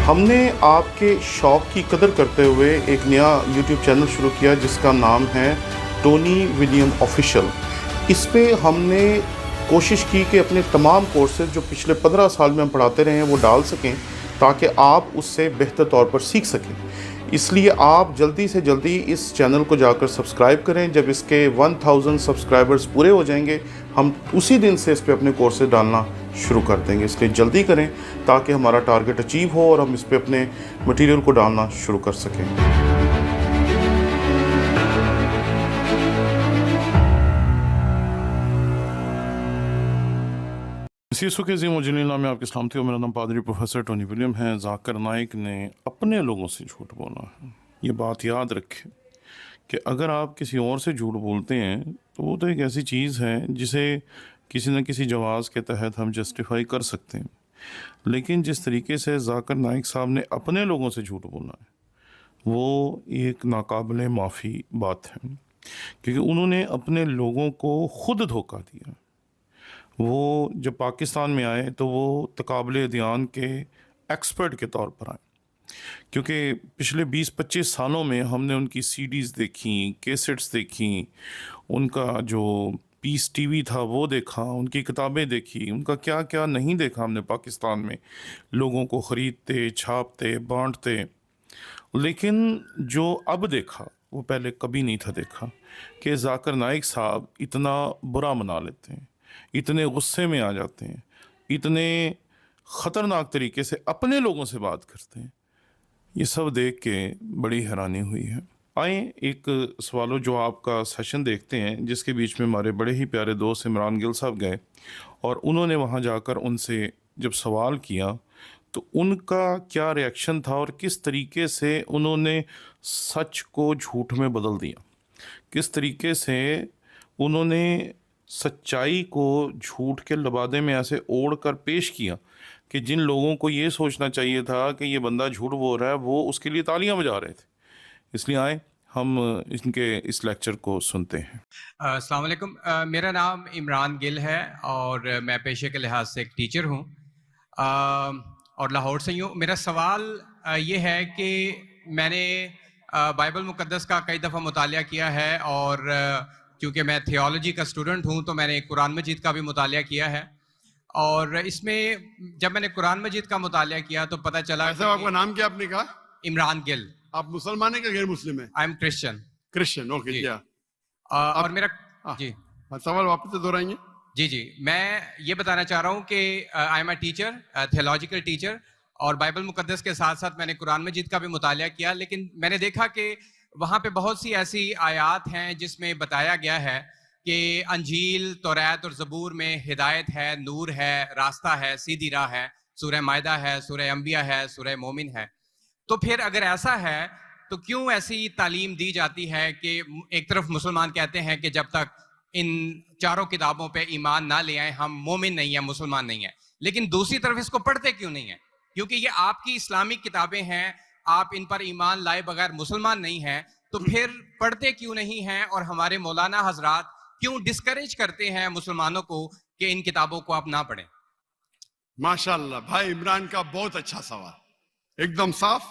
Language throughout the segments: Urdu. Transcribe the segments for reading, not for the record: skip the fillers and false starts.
ہم نے آپ کے شوق کی قدر کرتے ہوئے ایک نیا یوٹیوب چینل شروع کیا جس کا نام ہے ٹونی ولیم آفیشیل۔ اس پہ ہم نے کوشش کی کہ اپنے تمام کورسز جو پچھلے 15 سال میں ہم پڑھاتے رہے ہیں وہ ڈال سکیں تاکہ آپ اس سے بہتر طور پر سیکھ سکیں۔ اس لیے آپ جلدی سے جلدی اس چینل کو جا کر سبسکرائب کریں۔ جب اس کے 1000 سبسکرائبرز پورے ہو جائیں گے ہم اسی دن سے اس پہ اپنے کورسز ڈالنا شروع کر دیں گے، اس لیے جلدی کریں تاکہ ہمارا ٹارگٹ اچیو ہو اور ہم اس پہ اپنے مٹیریل کو ڈالنا شروع کر سکیں۔ یسوع کے عظیم و جلیل نام میں آپ کے سلامتی ہو۔ میرا نام پادری پروفیسر ٹونی ولیم ہے۔ ذاکر نائک نے اپنے لوگوں سے جھوٹ بولا ہے۔ یہ بات یاد رکھیں کہ اگر آپ کسی اور سے جھوٹ بولتے ہیں تو وہ تو ایک ایسی چیز ہے جسے کسی نہ کسی جواز کے تحت ہم جسٹیفائی کر سکتے ہیں، لیکن جس طریقے سے ذاکر نائک صاحب نے اپنے لوگوں سے جھوٹ بولا ہے وہ ایک ناقابل معافی بات ہے، کیونکہ انہوں نے اپنے لوگوں کو خود دھوکہ دیا۔ وہ جب پاکستان میں آئے تو وہ تقابل ادیان کے ایکسپرٹ کے طور پر آئے، کیونکہ پچھلے 20-25 سالوں میں ہم نے ان کی سی ڈیز دیکھیں، کیسٹس دیکھیں، ان کا جو پیس ٹی وی تھا وہ دیکھا، ان کی کتابیں دیکھی، ان کا کیا کیا نہیں دیکھا ہم نے پاکستان میں، لوگوں کو خریدتے، چھاپتے، بانٹتے، لیکن جو اب دیکھا وہ پہلے کبھی نہیں تھا دیکھا کہ ذاکر نائک صاحب اتنا برا منا لیتے ہیں، اتنے غصے میں آ جاتے ہیں، اتنے خطرناک طریقے سے اپنے لوگوں سے بات کرتے ہیں۔ یہ سب دیکھ کے بڑی حیرانی ہوئی ہے۔ آئیں ایک سوال و جواب کا سیشن دیکھتے ہیں جس کے بیچ میں ہمارے بڑے ہی پیارے دوست عمران گل صاحب گئے اور انہوں نے وہاں جا کر ان سے جب سوال کیا تو ان کا کیا ریئیکشن تھا اور کس طریقے سے انہوں نے سچ کو جھوٹ میں بدل دیا، کس طریقے سے انہوں نے سچائی کو جھوٹ کے لبادے میں ایسے اوڑھ کر پیش کیا کہ جن لوگوں کو یہ سوچنا چاہیے تھا کہ یہ بندہ جھوٹ بول رہا ہے وہ اس کے لیے تالیاں بجا رہے تھے۔ اس لیے آئیں ہم ان کے اس لیکچر کو سنتے ہیں۔ السلام علیکم، میرا نام عمران گل ہے اور میں پیشے کے لحاظ سے ایک ٹیچر ہوں اور لاہور سے ہی ہوں۔ میرا سوال یہ ہے کہ میں نے بائبل مقدس کا کئی دفعہ مطالعہ کیا ہے اور کیونکہ میں تھیولوجی کا اسٹوڈنٹ ہوں تو میں نے قرآن مجید کا بھی مطالعہ کیا ہے، اور اس میں جب میں نے قرآن مجید کا مطالعہ کیا تو پتہ چلا کہ آپ کا نام کیا آپ نے کہا؟ عمران گل۔ آپ مسلمان ہیں کہ غیر مسلم ہیں؟ I am Christian. Christian, okay ji. کیا اور میرا جی سوال واپس سے دہرائیں گے؟ جی میں یہ بتانا چاہ رہا ہوں کہ I am a teacher, theological teacher, اور بائبل مقدس کے ساتھ ساتھ میں نے قرآن مجید کا بھی مطالعہ کیا، لیکن میں نے دیکھا کہ وہاں پہ بہت سی ایسی آیات ہیں جس میں بتایا گیا ہے کہ انجیل، توریت اور زبور میں ہدایت ہے، نور ہے، راستہ ہے، سیدھی راہ ہے، سورہ مائدہ ہے، سورہ انبیاء ہے، سورہ مومن ہے۔ تو پھر اگر ایسا ہے تو کیوں ایسی تعلیم دی جاتی ہے کہ ایک طرف مسلمان کہتے ہیں کہ جب تک ان چاروں کتابوں پہ ایمان نہ لے آئیں ہم مومن نہیں ہیں، مسلمان نہیں ہیں، لیکن دوسری طرف اس کو پڑھتے کیوں نہیں ہیں؟ کیونکہ یہ آپ کی اسلامک کتابیں ہیں، آپ ان پر ایمان لائے بغیر مسلمان نہیں ہیں، تو پھر پڑھتے کیوں نہیں ہیں؟ اور ہمارے مولانا حضرات کیوں ڈسکریج کرتے ہیں مسلمانوں کو کہ ان کتابوں کو آپ نہ پڑھیں؟ ماشاءاللہ بھائی عمران کا بہت اچھا سوال، ایک دم صاف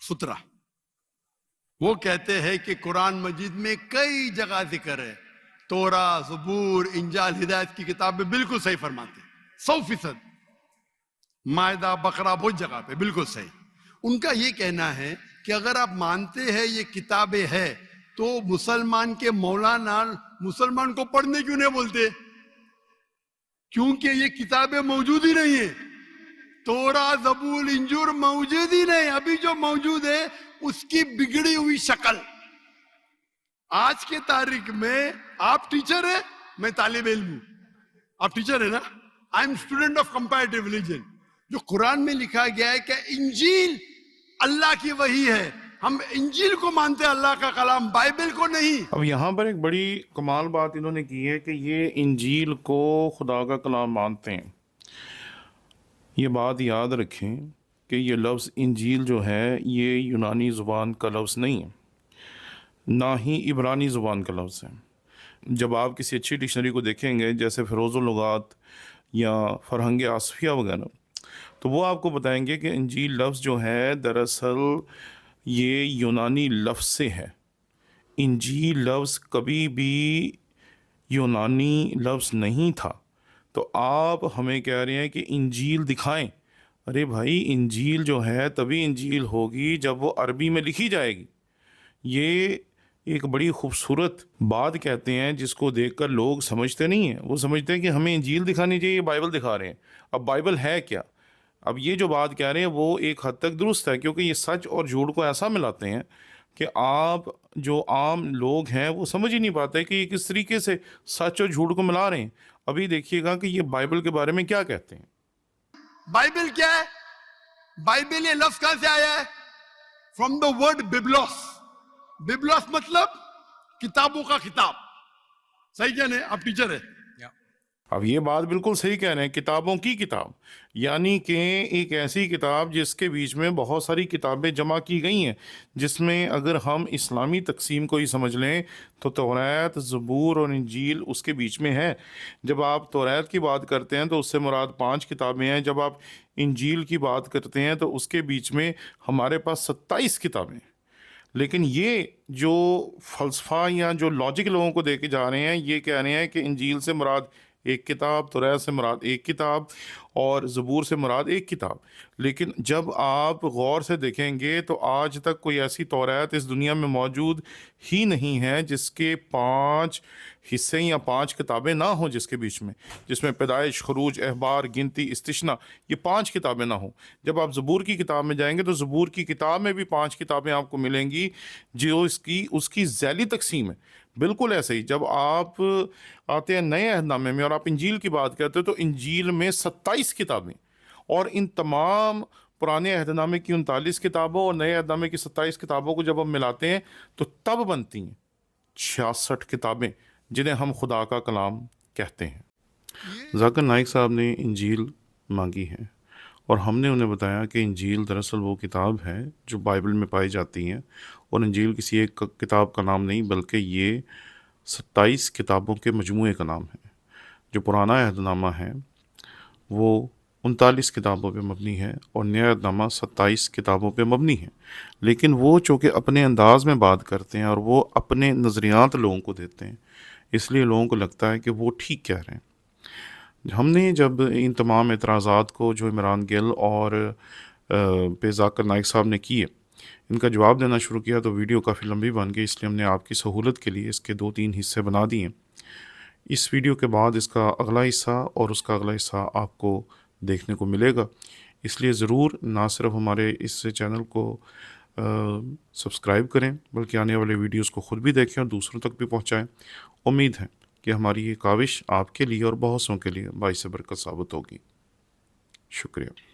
ستھرا۔ وہ کہتے ہیں کہ قرآن مجید میں کئی جگہ ذکر ہے، تورا، زبور، انجیل، ہدایت کی کتابیں بالکل صحیح فرماتے ہیں، 100%۔ مائدہ، بقرہ، بہت جگہ پہ بالکل صحیح۔ ان کا یہ کہنا ہے کہ اگر آپ مانتے ہیں یہ کتابیں ہیں تو مسلمان کے مولانا مسلمان کو پڑھنے کیوں نہیں بولتے؟ کیونکہ یہ کتابیں موجود ہی نہیں ہیں، تورا، زبور، انجیل موجود ہی نہیں۔ ابھی جو موجود ہے اس کی بگڑی ہوئی شکل۔ آج کے تاریخ میں آپ ٹیچر ہیں، میں طالب علم ہوں، آپ ٹیچر ہیں نا؟ I am student of comparative religion. جو قرآن میں لکھا گیا ہے کہ انجیل اللہ کی وحی ہے، ہم انجیل کو مانتے ہیں، اللہ کا کلام، بائبل کو نہیں۔ اب یہاں پر ایک بڑی کمال بات انہوں نے کی ہے کہ یہ انجیل کو خدا کا کلام مانتے ہیں۔ یہ بات یاد رکھیں کہ یہ لفظ انجیل جو ہے یہ یونانی زبان کا لفظ نہیں ہے، نہ ہی عبرانی زبان کا لفظ ہے۔ جب آپ کسی اچھی ڈکشنری کو دیکھیں گے جیسے فیروز اللغات یا فرہنگ آصفیہ وغیرہ، تو وہ آپ کو بتائیں گے کہ انجیل لفظ جو ہے دراصل یہ یونانی لفظ سے ہے. انجیل لفظ کبھی بھی یونانی لفظ نہیں تھا. تو آپ ہمیں کہہ رہے ہیں کہ انجیل دکھائیں. ارے بھائی انجیل جو ہے تبھی انجیل ہوگی جب وہ عربی میں لکھی جائے گی. یہ ایک بڑی خوبصورت بات کہتے ہیں جس کو دیکھ کر لوگ سمجھتے نہیں ہیں. وہ سمجھتے ہیں کہ ہمیں انجیل دکھانی چاہیے, یہ بائبل دکھا رہے ہیں. اب بائبل ہے کیا؟ اب یہ جو بات کہہ رہے ہیں وہ ایک حد تک درست ہے, کیونکہ یہ سچ اور جھوٹ کو ایسا ملاتے ہیں کہ آپ جو عام لوگ ہیں وہ سمجھ ہی نہیں پاتے کہ یہ کس طریقے سے سچ اور جھوٹ کو ملا رہے ہیں. ابھی دیکھیے گا کہ یہ بائبل کے بارے میں کیا کہتے ہیں. بائبل کیا ہے؟ بائبل یہ لفظ کہاں سے آیا ہے؟ From the word ببلوس. ببلوس مطلب کتابوں کا کتاب. صحیح کیا نہیں؟ آپ ٹیچر ہے. اب یہ بات بالکل صحیح کہہ رہے ہیں, کتابوں کی کتاب, یعنی کہ ایک ایسی کتاب جس کے بیچ میں بہت ساری کتابیں جمع کی گئی ہیں, جس میں اگر ہم اسلامی تقسیم کو ہی سمجھ لیں تو توریت, زبور اور انجیل اس کے بیچ میں ہے. جب آپ توریت کی بات کرتے ہیں تو اس سے مراد 5 کتابیں ہیں. جب آپ انجیل کی بات کرتے ہیں تو اس کے بیچ میں ہمارے پاس 27 کتابیں ہیں. لیکن یہ جو فلسفہ یا جو لاجک لوگوں کو دے کے جا رہے ہیں, یہ کہہ رہے ہیں کہ انجیل سے مراد ایک کتاب, توریت سے مراد ایک کتاب, اور زبور سے مراد ایک کتاب. لیکن جب آپ غور سے دیکھیں گے تو آج تک کوئی ایسی توریت اس دنیا میں موجود ہی نہیں ہے جس کے 5 حصے یا 5 کتابیں نہ ہوں, جس کے بیچ میں, جس میں پیدائش, خروج, احبار, گنتی, استثنا, یہ 5 کتابیں نہ ہوں. جب آپ زبور کی کتاب میں جائیں گے تو زبور کی کتاب میں بھی 5 کتابیں آپ کو ملیں گی جو اس کی ذیلی تقسیم ہے. بالکل ایسے ہی جب آپ آتے ہیں نئے عہد نامے میں اور آپ انجیل کی بات کرتے ہیں تو انجیل میں 27 کتابیں, اور ان تمام پرانے عہد نامے کی 39 کتابوں اور نئے عہد نامے کی 27 کتابوں کو جب ہم ملاتے ہیں تو تب بنتی ہیں 66 کتابیں جنہیں ہم خدا کا کلام کہتے ہیں. ذاکر نائک صاحب نے انجیل مانگی ہے اور ہم نے انہیں بتایا کہ انجیل دراصل وہ کتاب ہے جو بائبل میں پائی جاتی ہیں, اور انجیل کسی ایک کتاب کا نام نہیں بلکہ یہ 27 کتابوں کے مجموعے کا نام ہے. جو پرانا عہد نامہ ہے وہ 39 کتابوں پہ مبنی ہے اور نیا عہد نامہ 27 کتابوں پہ مبنی ہے. لیکن وہ چونکہ اپنے انداز میں بات کرتے ہیں اور وہ اپنے نظریات لوگوں کو دیتے ہیں, اس لیے لوگوں کو لگتا ہے کہ وہ ٹھیک کہہ رہے ہیں. ہم نے جب ان تمام اعتراضات کو جو عمران گل اور پہ ذاکر نائک صاحب نے کیے ان کا جواب دینا شروع کیا تو ویڈیو کافی لمبی بن گئی, اس لیے ہم نے آپ کی سہولت کے لیے اس کے 2-3 حصے بنا دیے. اس ویڈیو کے بعد اس کا اگلا حصہ اور اس کا اگلا حصہ آپ کو دیکھنے کو ملے گا. اس لیے ضرور نہ صرف ہمارے اس چینل کو سبسکرائب کریں بلکہ آنے والے ویڈیوز کو خود بھی دیکھیں اور دوسروں تک بھی پہنچائیں. امید ہے کہ ہماری یہ کاوش آپ کے لیے اور بہت سوں کے لیے باعث برکت ثابت ہوگی. شکریہ.